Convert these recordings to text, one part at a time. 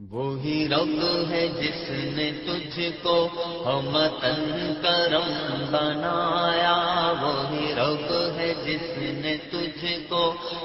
وہی رب ہے جس نے تجھ کو ہمتن کرم بنایا، وہی رب ہے جس نے تجھ کو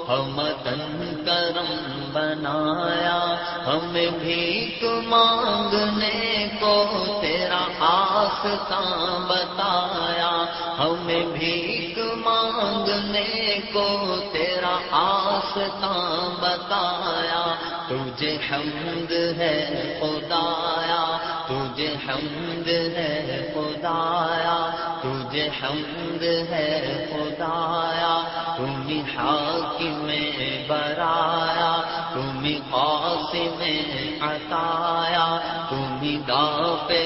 ہمتن کرم بنایا، ہمیں بھیک مانگنے کو تیرا آستاں بتایا، ہمیں بھیک مانگنے کو تیرا آستاں بتایا، تجھے حمد ہے خدایا، تجھے حمد ہے خدایا، تجھے حمد ہے خدایا، تمہیں حاکم برایا، تمہیں قاسم عطایا، تمہیں دافع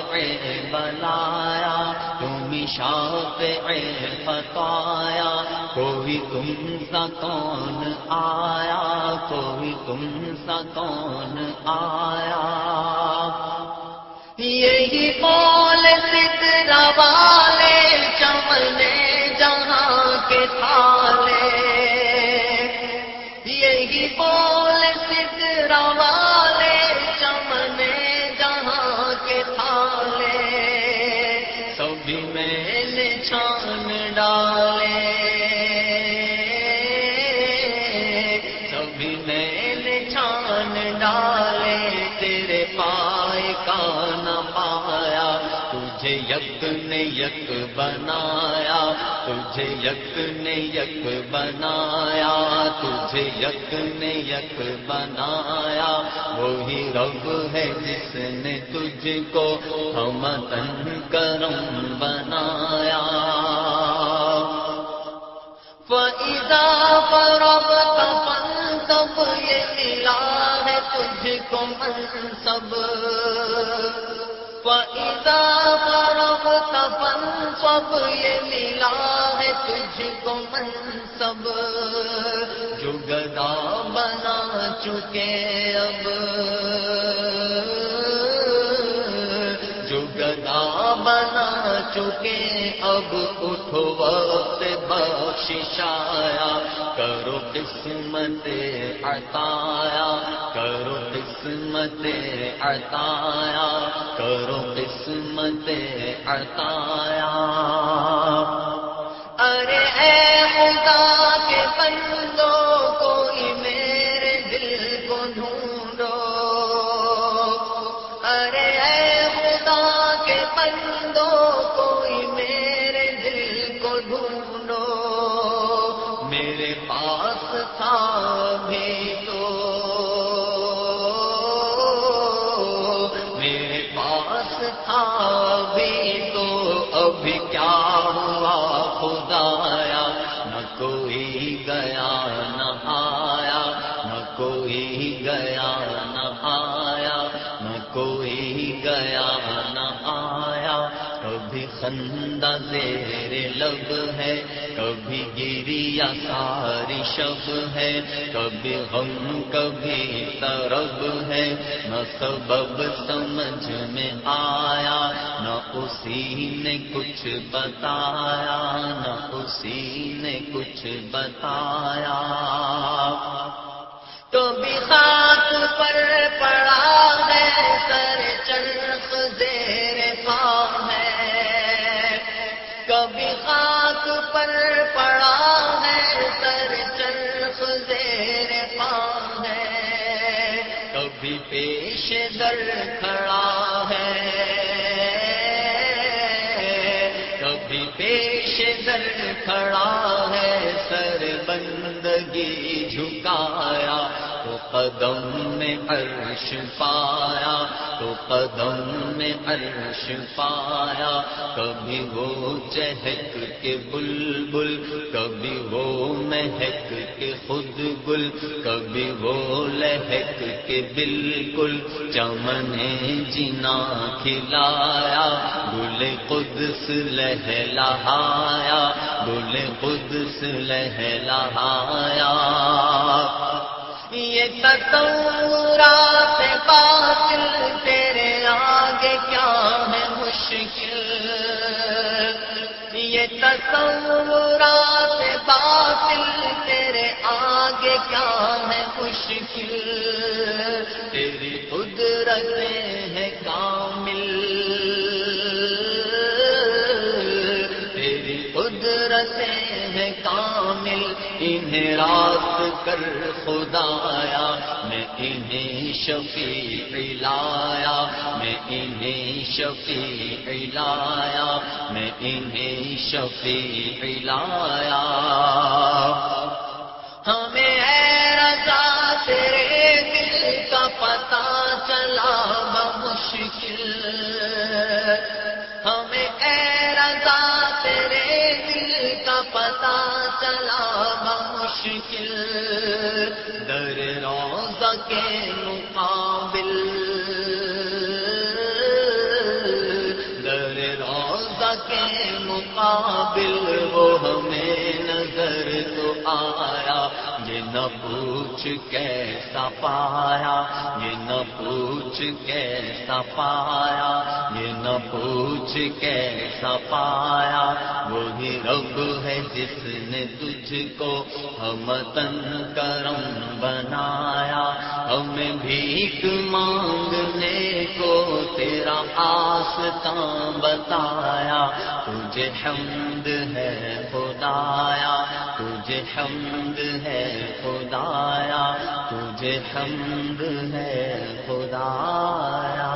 بلایا، تمہیں شافع فتایا، کوئی تم سا کون آیا، کوئی تم سا کون آیا، یہی بول سترہ والے چمنے جہاں کے تھالے، یہی بول سترہ والے چمنے جہاں کے تھالے، سبھی میل چھان ڈالے، سبھی میل چھان ڈالے، تیرے پائے کا نہ پایا، تجھے یک نے یک بنایا، تجھے یک نے یک بنایا، تجھے یک نے یک بنایا، وہی رب ہے جس نے تجھ کو ہمتن کرم بنایا، فَإِذَا فَرَغْتَ فَانْصَبْ، یہ ملا ہے تجھ کو منصب، فَإِذَا فَرَغْتَ فَانْصَبْ، یہ ملا ہے تجھ کو منصب، جو گدا بنا چکے اب، جو گدا بنا چکے اب اٹھو وقت بخشش آیا، کرو قسمت عطایا، کرو قسمت عطایا، کرو قسمت عطایا، ارے اے خدا کے بندو کوئی میرے دل کو ڈھونڈو، ارے اے خدا کے بندو کوئی میرے دل کو ڈھونڈو، میرے پاس تھا بھی تو، میرے پاس تھا بھی تو، ابھی کیا ہوا خدایا، نہ کوئی گیا نہ آیا، نہ کوئی گیا نہ آیا، نہ کوئی گیا نہ آیا، کبھی خندہ زیر لب ہے، کبھی گریا ساری شب ہے، کبھی غم کبھی طرب ہے، نہ سبب سمجھ میں آیا، نہ اسی نے کچھ بتایا، نہ اسی نے کچھ بتایا، کبھی خاک پر پڑا ہے سر چرخ زیر پا ہے، کبھی خاک پر پڑا ہے سر چرخ زیر پا ہے، کبھی پیش در کھڑا ہے، کبھی پیش در کھڑا ہے، سر بندگی جھکایا، تو قدم میں عرش پایا، تو قدم میں عرش پایا، کبھی وہ چہک کے بلبل، کبھی وہ مہک کے خود گل، کبھی وہ لہک کے بالکل، چمن جنا کھلایا، گل قدس لہلہایا، گل قدس لہلہایا، یہ تصورات باطل تیرے آگے کیا ہے مشکل، یہ تصورات باطل تیرے آگے کیا ہے مشکل، تیری قدرت قدرتیں ہیں کامل، تیری قدرتیں ہیں کامل، انہیں رات کر خدایا، میں انہیں شفیع لایا، میں انہیں شفیع لایا، میں انہیں شفیع لایا۔ ہمیں اے رضا تیرے دل کا پتہ چلا بمشکل، ہمیں اے رضا تیرے دل کا پتہ چلا بمشکل، در روضہ کے مقابل، در روضہ کے مقابل وہ ہمیں نظر تو آیا، یہ نہ پوچھ کیسا پایا، یہ نہ پوچھ کیسا پایا، یہ نہ پوچھ کیسا پایا، وہی رب ہے جس نے تجھ کو ہمتن کرم بنایا، ہمیں بھیک مانگنے کو تیرا آستاں بتایا، تجھے حمد ہے خدایا، تجھے حمد ہے خدایا، تجھے حمد ہے خدایا۔